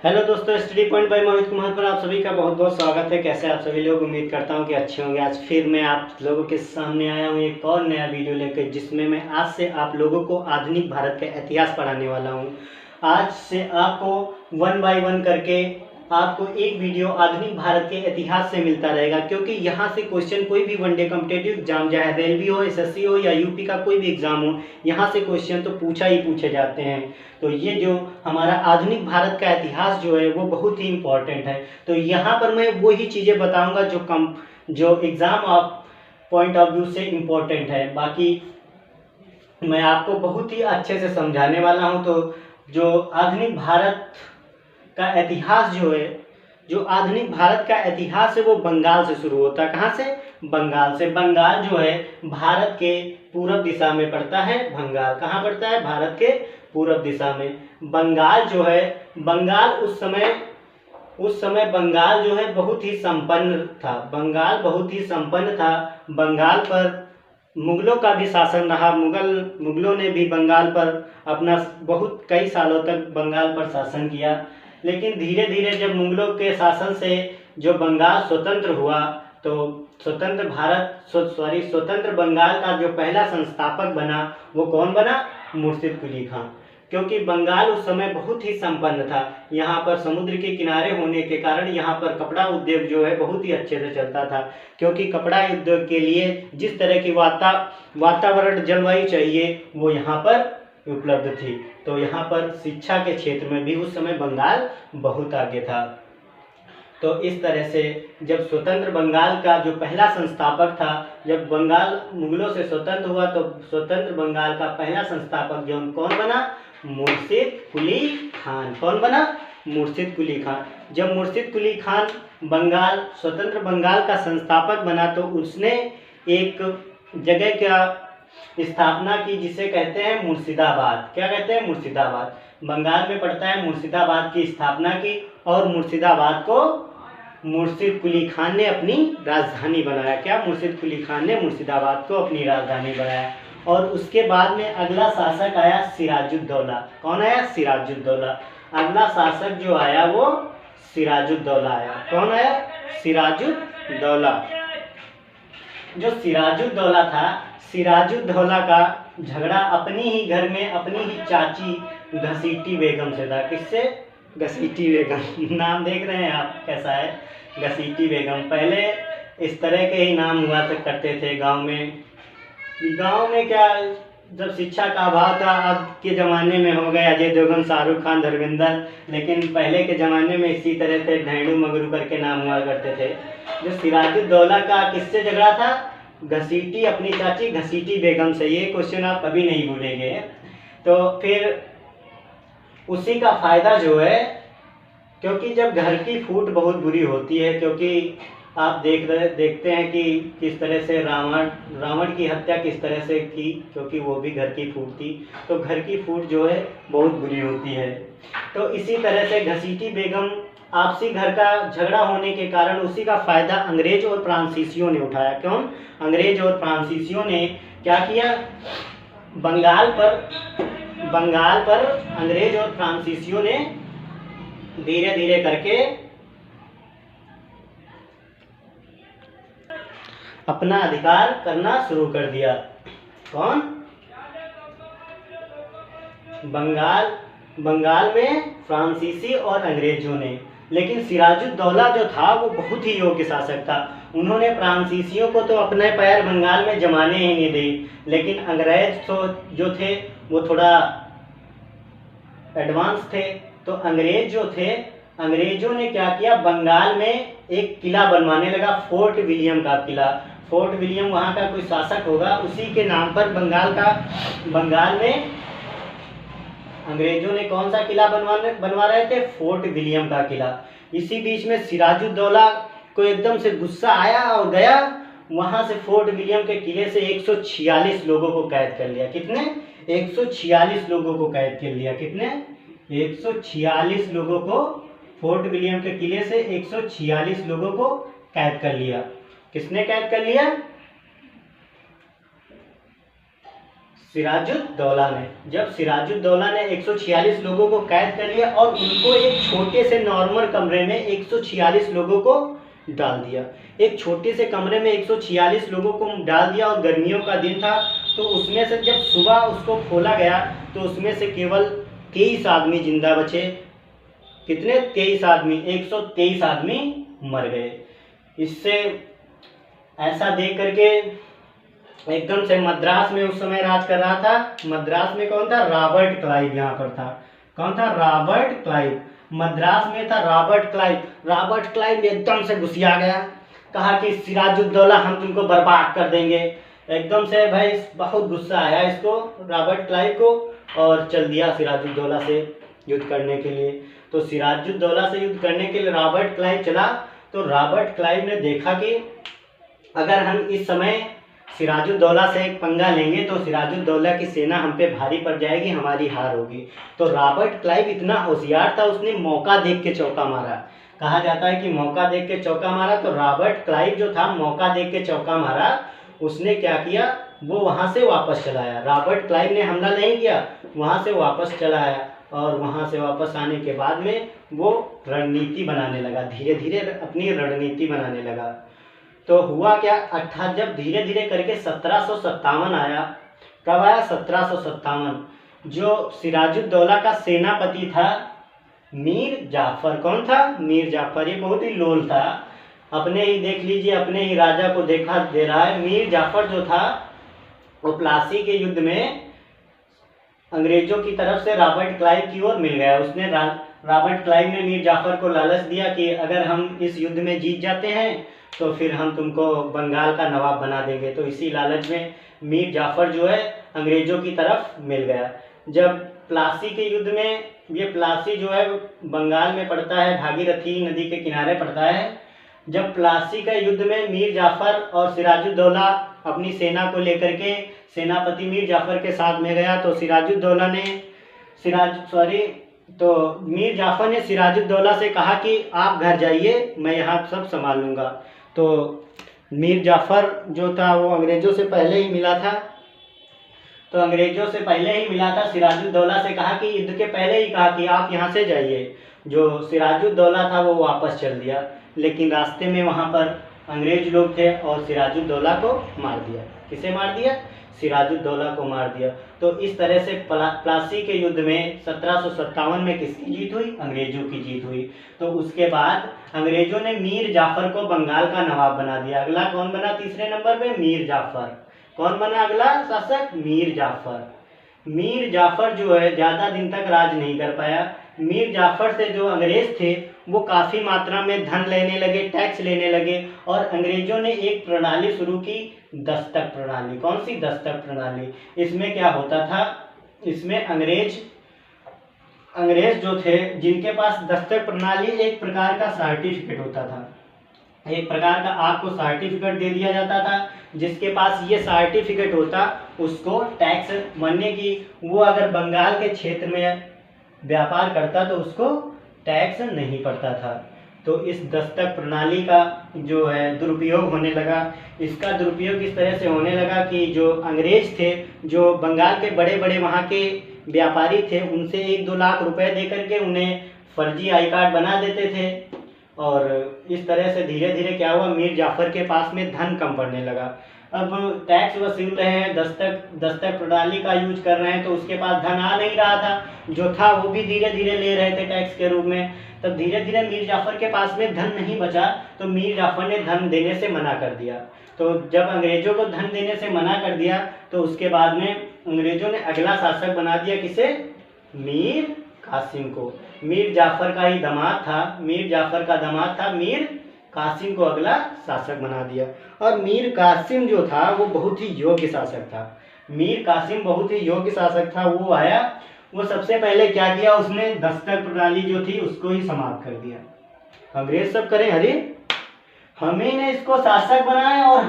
Hello दोस्तों, study point by Mohit Kumar पर आप सभी का बहुत बहुत स्वागत है। कैसे आप सभी लोग? उम्मीद करता हूं कि अच्छे होंगे। आज फिर मैं आप लोगों के सामने आया हूं एक और नया वीडियो लेकर, जिसमें मैं आज से आप लोगों को आधुनिक भारत का इतिहास पढ़ाने वाला हूं। आज से आपको वन बाय वन करके आपको एक वीडियो आधुनिक भारत के इतिहास से मिलता रहेगा, क्योंकि यहाँ से क्वेश्चन कोई भी वनडे कॉम्पिटेटिव एग्जाम, चाहे रेलवे हो, एसएससी हो या यूपी का कोई भी एग्जाम हो, यहाँ से क्वेश्चन तो पूछा ही पूछे जाते हैं। तो ये जो हमारा आधुनिक भारत का इतिहास जो है वो बहुत ही इम्पोर्टेंट है। तो यहाँ पर मैं वही चीज़ें बताऊँगा जो exam of point of view से इम्पोर्टेंट है। बाकी मैं आपको बहुत ही अच्छे से समझाने वाला हूँ। तो जो आधुनिक भारत का इतिहास जो आधुनिक भारत का इतिहास है वो बंगाल से शुरू होता है। कहाँ से? बंगाल से। बंगाल जो है भारत के पूर्व दिशा में पड़ता है। बंगाल कहाँ पड़ता है? भारत के पूर्व दिशा में। बंगाल जो है, बंगाल उस समय बंगाल जो है बहुत ही संपन्न था। बंगाल बहुत ही संपन्न था। बंगाल पर मुगलों का भी शासन रहा। मुगलों ने भी बंगाल पर अपना कई सालों तक बंगाल पर शासन किया। लेकिन धीरे धीरे जब मुगलों के शासन से जो बंगाल स्वतंत्र हुआ, तो स्वतंत्र बंगाल का जो पहला संस्थापक बना वो कौन बना? मुर्शिद कुली खां। क्योंकि बंगाल उस समय बहुत ही संपन्न था। यहाँ पर समुद्र के किनारे होने के कारण यहाँ पर कपड़ा उद्योग जो है बहुत ही अच्छे से चलता था। क्योंकि कपड़ा उद्योग के लिए जिस तरह की वातावरण जलवायु चाहिए वो यहाँ पर उपलब्ध थी। तो यहाँ पर शिक्षा के क्षेत्र में भी उस समय बंगाल बहुत आगे था। तो इस तरह से जब स्वतंत्र बंगाल का जो पहला संस्थापक था, जब बंगाल मुगलों से स्वतंत्र हुआ, तो स्वतंत्र बंगाल का पहला संस्थापक जो कौन बना? मुर्शिद कुली खान। कौन बना? मुर्शिद कुली खान। जब मुर्शिद कुली खान स्वतंत्र बंगाल का संस्थापक बना, तो उसने एक जगह का स्थापना की जिसे कहते हैं मुर्शिदाबाद। क्या कहते हैं? मुर्शिदाबाद। बंगाल में पड़ता है। मुर्शिदाबाद की स्थापना की और मुर्शिदाबाद को मुर्शिद कुली खान ने अपनी राजधानी बनाया। क्या? मुर्शिद कुली खान ने मुर्शिदाबाद को अपनी राजधानी बनाया। और उसके बाद में अगला शासक आया सिराजुद्दौला। कौन आया? सिराजुद्दौला। अगला शासक जो आया वो सिराजुद्दौला आया। कौन आया? सिराजुद्दौला। जो सिराजुद्दौला था, सिराजुद्दौला का झगड़ा अपनी ही घर में अपनी ही चाची घसीटी बेगम से था। किससे? घसीटी बेगम। नाम देख रहे हैं आप कैसा है? घसीटी बेगम। पहले इस तरह के ही नाम हुआ करते थे गांव में क्या, जब शिक्षा का अभाव था। अब के ज़माने में हो गए अजय देवगन, शाहरुख खान, धर्मेंद्र, लेकिन पहले के ज़माने में इसी तरह से ढैंडू मगरू करके नाम हुआ करते थे। जो सिराजुद्दौला का किससे झगड़ा था? घसीटी, अपनी चाची घसीटी बेगम से। ये क्वेश्चन आप कभी नहीं भूलेंगे। तो फिर उसी का फायदा जो है, क्योंकि जब घर की फूट बहुत बुरी होती है, क्योंकि आप देखते हैं कि किस तरह से रावण की हत्या किस तरह से की, क्योंकि वो भी घर की फूट थी। तो घर की फूट जो है बहुत बुरी होती है। तो इसी तरह से घसीटी बेगम, आपसी घर का झगड़ा होने के कारण उसी का फायदा अंग्रेज और फ्रांसीसियों ने उठाया। कौन? अंग्रेज और फ्रांसीसियों ने क्या किया? बंगाल पर अंग्रेज और फ्रांसीसियों ने धीरे धीरे करके अपना अधिकार करना शुरू कर दिया। कौन? बंगाल में फ्रांसीसी और अंग्रेजों ने। लेकिन सिराजुद्दौला जो था वो बहुत ही योग्य शासक था। उन्होंने फ्रांसीसियों को तो अपने पैर बंगाल में जमाने ही नहीं दी, लेकिन अंग्रेज तो जो थे वो थोड़ा एडवांस थे। तो अंग्रेज जो थे, अंग्रेजों ने क्या किया? बंगाल में एक किला बनवाने लगा, फोर्ट विलियम का किला। फोर्ट विलियम वहाँ का कोई शासक होगा, उसी के नाम पर बंगाल में अंग्रेजों ने कौन सा किला बनवा रहे थे? फोर्ट विलियम का किला। इसी बीच में सिराजुद्दौला को एकदम से गुस्सा आया और गया वहाँ से फोर्ट विलियम के किले से 146 लोगों को कैद कर लिया। कितने? 146 लोगों को कैद कर लिया। कितने? 146 लोगों को फोर्ट विलियम के किले से 146 लोगों को कैद कर लिया। किसने कैद कर लिया? सिराजुद्दौला ने, जब सिराजुद्दौला ने 146 लोगों को कैद कर लिया और उनको एक छोटे से नॉर्मल कमरे में 146 लोगों को डाल दिया। एक छोटे से कमरे में 146 लोगों को डाल दिया और गर्मियों का दिन था, तो उसमें से जब सुबह उसको खोला गया तो उसमें से केवल 23 आदमी जिंदा बचे। कितने? 23 आदमी, 123 आदमी मर गए। इससे ऐसा देख करके एकदम से मद्रास में उस समय राज कर रहा था। मद्रास में कौन था? रॉबर्ट क्लाइव यहाँ पर था। कौन था? Robert Clive. मद्रास में था रॉबर्ट क्लाइव। रॉबर्ट क्लाइव एकदम से गुस्सिया गया, कहा कि सिराजुद्दौला हम तुमको बर्बाद कर देंगे। एकदम से भाई बहुत गुस्सा आया इसको, रॉबर्ट क्लाइव को, और चल दिया सिराजुद्दौला से युद्ध करने के लिए। तो सिराजुद्दौला से युद्ध करने के लिए रॉबर्ट क्लाइव चला। तो रॉबर्ट क्लाइव ने देखा कि अगर हम इस समय सिराजुद्दौला से एक पंगा लेंगे तो सिराजुद्दौला की सेना हम पे भारी पड़ जाएगी, हमारी हार होगी। तो रॉबर्ट क्लाइव इतना होशियार था, उसने मौका देख के चौका मारा। कहा जाता है कि मौका देख के चौका मारा। तो रॉबर्ट क्लाइव जो था, मौका देख के चौका मारा। उसने क्या किया? वो वहाँ से वापस चला आया। रॉबर्ट क्लाइव ने हमला नहीं किया, वहाँ से वापस चला आया। और वहाँ से वापस आने के बाद में वो रणनीति बनाने लगा, धीरे धीरे अपनी रणनीति बनाने लगा। तो हुआ क्या? जब धीरे धीरे करके 1757 आया। कब आया? 1757। जो सिराजुद्दौला का सेनापति था मीर जाफर। कौन था? मीर जाफर। ये बहुत ही लोल था, अपने ही देख लीजिए, अपने ही राजा को देखा दे रहा है। मीर जाफर जो था वो प्लासी के युद्ध में अंग्रेजों की तरफ से रॉबर्ट क्लाइव की ओर मिल गया। उसने रॉबर्ट क्लाइव ने मीर जाफर को लालच दिया कि अगर हम इस युद्ध में जीत जाते हैं तो फिर हम तुमको बंगाल का नवाब बना देंगे। तो इसी लालच में मीर जाफर जो है अंग्रेजों की तरफ मिल गया। जब प्लासी के युद्ध में, ये प्लासी जो है बंगाल में पड़ता है, भागीरथी नदी के किनारे पड़ता है। जब प्लासी का युद्ध में मीर जाफर और सिराजुद्दौला अपनी सेना को लेकर के सेनापति मीर जाफर के साथ में गया, तो मीर जाफर ने सिराजुद्दौला से कहा कि आप घर जाइए, मैं यहाँ सब संभाल लूँगा। तो मीर जाफर जो था वो अंग्रेज़ों से पहले ही मिला था। सिराजुद्दौला से कहा कि युद्ध के पहले ही कहा कि आप यहाँ से जाइए। जो सिराजुद्दौला था वो वापस चल दिया, लेकिन रास्ते में वहाँ पर अंग्रेज लोग थे और सिराजुद्दौला को मार दिया। किसे मार दिया? सिराजुद्दौला को मार दिया। तो इस तरह से प्लासी के युद्ध में 1757 में किसकी जीत हुई? अंग्रेजों की जीत हुई। तो उसके बाद अंग्रेजों ने मीर जाफर को बंगाल का नवाब बना दिया। अगला कौन बना? तीसरे नंबर पे मीर जाफर। कौन बना अगला शासक? मीर जाफर। मीर जाफर जो है ज़्यादा दिन तक राज नहीं कर पाया। मीर जाफर से जो अंग्रेज थे वो काफ़ी मात्रा में धन लेने लगे, टैक्स लेने लगे, और अंग्रेजों ने एक प्रणाली शुरू की, दस्तक प्रणाली। कौन सी? दस्तक प्रणाली। इसमें क्या होता था? इसमें अंग्रेज जो थे जिनके पास दस्तक प्रणाली, एक प्रकार का सर्टिफिकेट होता था, एक प्रकार का आपको सर्टिफिकेट दे दिया जाता था। जिसके पास ये सर्टिफिकेट होता उसको टैक्स मरने की, वो अगर बंगाल के क्षेत्र में व्यापार करता तो उसको टैक्स नहीं पड़ता था। तो इस दस्तक प्रणाली का जो है दुरुपयोग होने लगा। इसका दुरुपयोग इस तरह से होने लगा कि जो अंग्रेज थे, जो बंगाल के बड़े बड़े वहाँ के व्यापारी थे, उनसे 1-2 लाख रुपए दे करके उन्हें फर्जी आई कार्ड बना देते थे। और इस तरह से धीरे धीरे क्या हुआ? मीर जाफर के पास में धन कम पड़ने लगा। अब टैक्स वसूल रहे हैं, दस्तक प्रणाली का यूज कर रहे हैं, तो उसके पास धन आ नहीं रहा था। जो था वो भी धीरे धीरे ले रहे थे टैक्स के रूप में। तब धीरे धीरे मीर जाफर के पास में धन नहीं बचा, तो मीर जाफर ने धन देने से मना कर दिया। तो जब अंग्रेजों को धन देने से मना कर दिया तो उसके बाद में अंग्रेजों ने अगला शासक बना दिया। किसे? मीर कासिम को। मीर जाफर का ही दामाद था, मीर जाफर का दामाद था मीर कासिम को अगला शासक बना दिया। और मीर कासिम जो था वो बहुत ही योग्य शासक था। मीर कासिम बहुत ही योग्य शासक था। वो आया, वो सबसे पहले क्या किया? उसने दस्तक प्रणाली जो थी उसको ही समाप्त कर दिया। अंग्रेज सब करें, अरे हमें ने इसको शासक बनाया और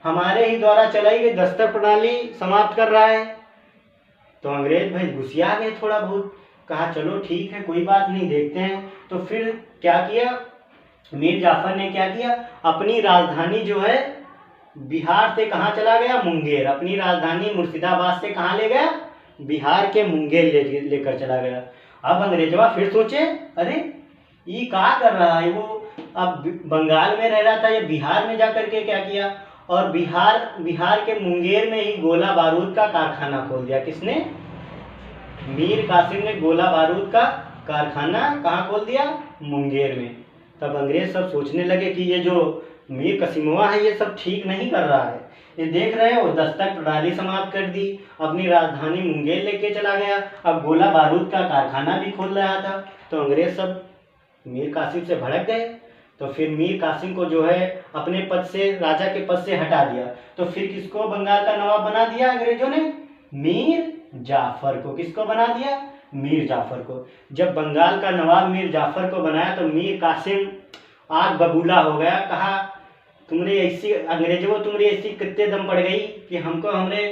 हमारे ही द्वारा चलाई गई दस्तक प्रणाली समाप्त कर रहा है। तो अंग्रेज भाई गुस्सिया गए थोड़ा बहुत, कहा चलो ठीक है, कोई बात नहीं, देखते हैं। तो फिर क्या किया? मीर जाफर ने क्या किया? अपनी राजधानी जो है बिहार से कहाँ चला गया, मुंगेर। अपनी राजधानी मुर्शिदाबाद से कहाँ ले गया, बिहार के मुंगेर लेकर चला गया। अब अंग्रेजवा फिर सोचे, अरे ये क्या कर रहा है, वो अब बंगाल में रह रहा था, ये बिहार में जाकर के क्या किया, और बिहार के मुंगेर में ही गोला बारूद का कारखाना खोल दिया। किसने, मीर कासिम ने गोला बारूद का कारखाना कहाँ खोल दिया, मुंगेर में। तब अंग्रेज सब सोचने लगे कि ये जो मीर कासिमवा है ये सब ठीक नहीं कर रहा है, ये देख रहे हो दस्तक प्रणाली समाप्त कर दी, अपनी राजधानी मुंगेर लेके चला गया, अब गोला बारूद का कारखाना भी खोल रहा था। तो अंग्रेज सब मीर कासिम से भड़क गए। तो फिर मीर कासिम को जो है अपने पद से, राजा के पद से हटा दिया। तो फिर किसको बंगाल का नवाब बना दिया अंग्रेजों ने, मीर जाफर को। किसको बना दिया, मीर जाफर को। जब बंगाल का नवाब मीर जाफर को बनाया तो मीर कासिम आग बबूला हो गया। कहा, तुमने ऐसी अंग्रेजों, तुमने ऐसी कितने दम पड़ गई कि हमको हमने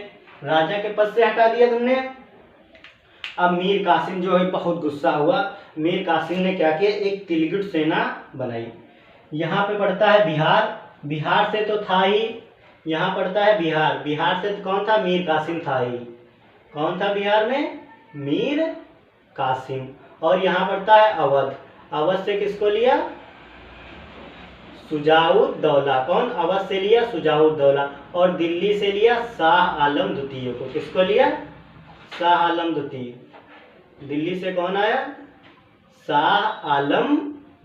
राजा के पद से हटा दिया तुमने। अब मीर कासिम जो है बहुत गुस्सा हुआ। मीर कासिम ने क्या किया, एक तिलगुट सेना बनाई। यहाँ पे पड़ता है बिहार, बिहार से तो था ही, यहाँ पड़ता है बिहार, बिहार से तो कौन था, मीर कासिम था ही। कौन था बिहार में, मीर कासिम। और यहाँ पड़ता है अवध, अवध से किसको लिया, सुजाउद्दौला। कौन, अवध से लिया सुजाउद्दौला। और दिल्ली से लिया शाह आलम द्वितीय को। किसको लिया, शाह आलम द्वितीय। दिल्ली से कौन आया, शाह आलम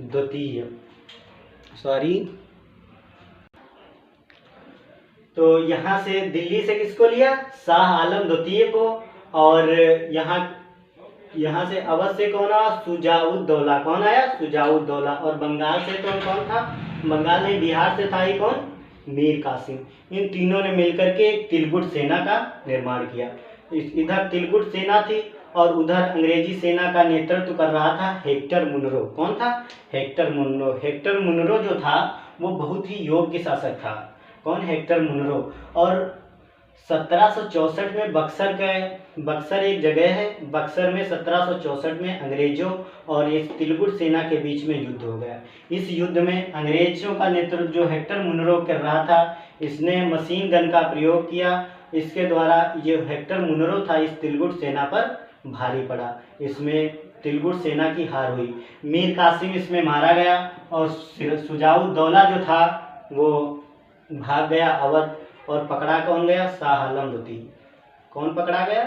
द्वितीय, सॉरी। तो यहाँ से दिल्ली से किसको लिया, शाह आलम द्वितीय को। और यहाँ से अवध से कौन आया, सुजाउद्दौला। कौन आया, सुजाउद्दौला। और बंगाल से तो कौन था, बंगाल में बिहार से था ही कौन, मीर कासिम। इन तीनों ने मिलकर के एक तिलगुट सेना का निर्माण किया। इधर तिलगुट सेना थी और उधर अंग्रेजी सेना का नेतृत्व कर रहा था हेक्टर मुनरो। कौन था, हेक्टर मुनरो। हेक्टर मुनरो जो था वो बहुत ही योग्य शासक था। कौन, हेक्टर मुनरो। और 1764 में बक्सर एक जगह है, बक्सर में 1764 में अंग्रेजों और इस तिलगुट सेना के बीच में युद्ध हो गया। इस युद्ध में अंग्रेजों का नेतृत्व जो हेक्टर मुनरो कर रहा था, इसने मशीन गन का प्रयोग किया। इसके द्वारा ये हेक्टर मुनरो था, इस तिलगुट सेना पर भारी पड़ा। इसमें तिलगुट सेना की हार हुई। मीर कासिम इसमें मारा गया और सुजाउद्दौला जो था वो भाग गया अवध। और पकड़ा कौन गया, शाह आलम द्वितीय। कौन पकड़ा गया,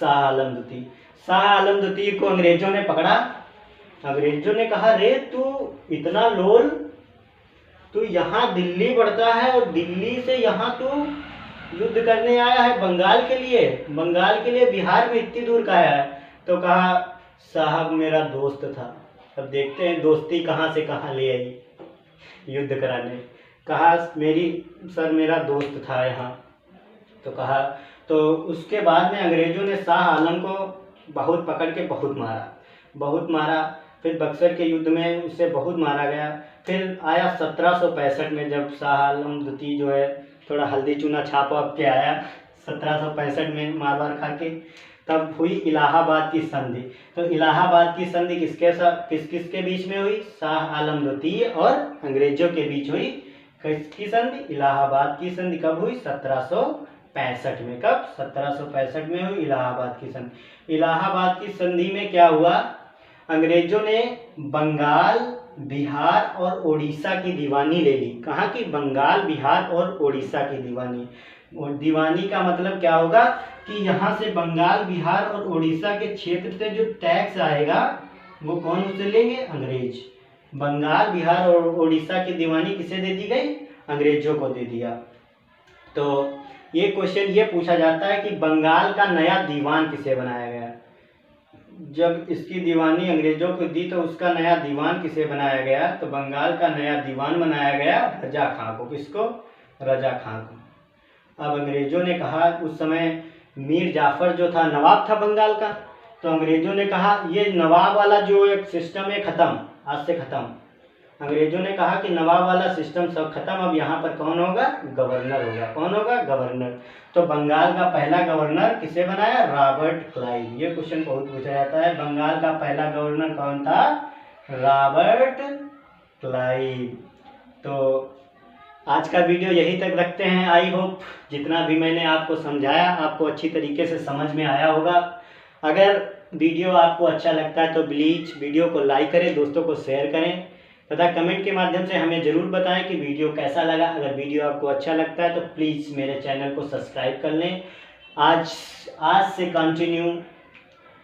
शाह आलम द्वितीय। शाह आलम द्वितीय को अंग्रेजों ने पकड़ा। अंग्रेजों ने कहा, रे तू इतना लोल, तू यहाँ दिल्ली बढ़ता है और दिल्ली से यहाँ तू युद्ध करने आया है बंगाल के लिए, बंगाल के लिए बिहार में इतनी दूर का आया है। तो कहा, साहब मेरा दोस्त था। अब देखते हैं दोस्ती कहाँ से कहाँ ले आई युद्ध कराने। कहा, मेरा दोस्त था यहाँ। तो कहा, तो उसके बाद में अंग्रेजों ने शाह आलम को बहुत पकड़ के बहुत मारा। फिर बक्सर के युद्ध में उसे बहुत मारा गया। फिर आया 1765 में, जब शाह आलम द्वितीय जो है थोड़ा हल्दी चूना छाप वाप के आया 1765 में मार खा के, तब हुई इलाहाबाद की संधि। तो इलाहाबाद की संधि किसके बीच में हुई, शाह आलम द्वितीय और अंग्रेजों के बीच हुई। किसकी संधि, इलाहाबाद की संधि। कब हुई, 1765 में। कब, 1765 में हुई इलाहाबाद की संधि। इलाहाबाद की संधि में क्या हुआ, अंग्रेजों ने बंगाल, बिहार और उड़ीसा की दीवानी ले ली। कहाँ की, बंगाल, बिहार और उड़ीसा की दीवानी। और दीवानी का मतलब क्या होगा कि यहाँ से बंगाल, बिहार और उड़ीसा के क्षेत्र से जो टैक्स आएगा वो कौन उसे लेंगे, अंग्रेज। बंगाल, बिहार और उड़ीसा की दीवानी किसे दे दी गई, अंग्रेजों को दे दिया। तो ये क्वेश्चन ये पूछा जाता है कि बंगाल का नया दीवान किसे बनाया गया। जब इसकी दीवानी अंग्रेजों को दी तो उसका नया दीवान किसे बनाया गया, तो बंगाल का नया दीवान बनाया गया रजा खां को। किसको, रजा खां को। अब अंग्रेजों ने कहा, उस समय मीर जाफर जो था नवाब था बंगाल का, तो अंग्रेजों ने कहा ये नवाब वाला जो एक सिस्टम है खत्म, आज से खत्म। अंग्रेजों ने कहा कि नवाब वाला सिस्टम सब खत्म, अब यहाँ पर कौन होगा, गवर्नर होगा। कौन होगा, गवर्नर। तो बंगाल का पहला गवर्नर किसे बनाया, रॉबर्ट क्लाइव। ये क्वेश्चन बहुत पूछा जाता है, बंगाल का पहला गवर्नर कौन था, रॉबर्ट क्लाइव। तो आज का वीडियो यहीं तक रखते हैं। आई होप जितना भी मैंने आपको समझाया आपको अच्छी तरीके से समझ में आया होगा। अगर वीडियो आपको अच्छा लगता है तो प्लीज़ वीडियो को लाइक करें, दोस्तों को शेयर करें तथा कमेंट के माध्यम से हमें ज़रूर बताएं कि वीडियो कैसा लगा। अगर वीडियो आपको अच्छा लगता है तो प्लीज़ मेरे चैनल को सब्सक्राइब कर लें। आज से कंटिन्यू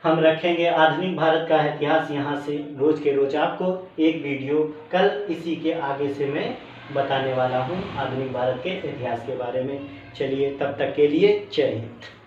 हम रखेंगे आधुनिक भारत का इतिहास। यहाँ से रोज़ के रोज़ आपको एक वीडियो कल इसी के आगे से मैं बताने वाला हूँ आधुनिक भारत के इतिहास के बारे में। चलिए तब तक के लिए जय हिंद।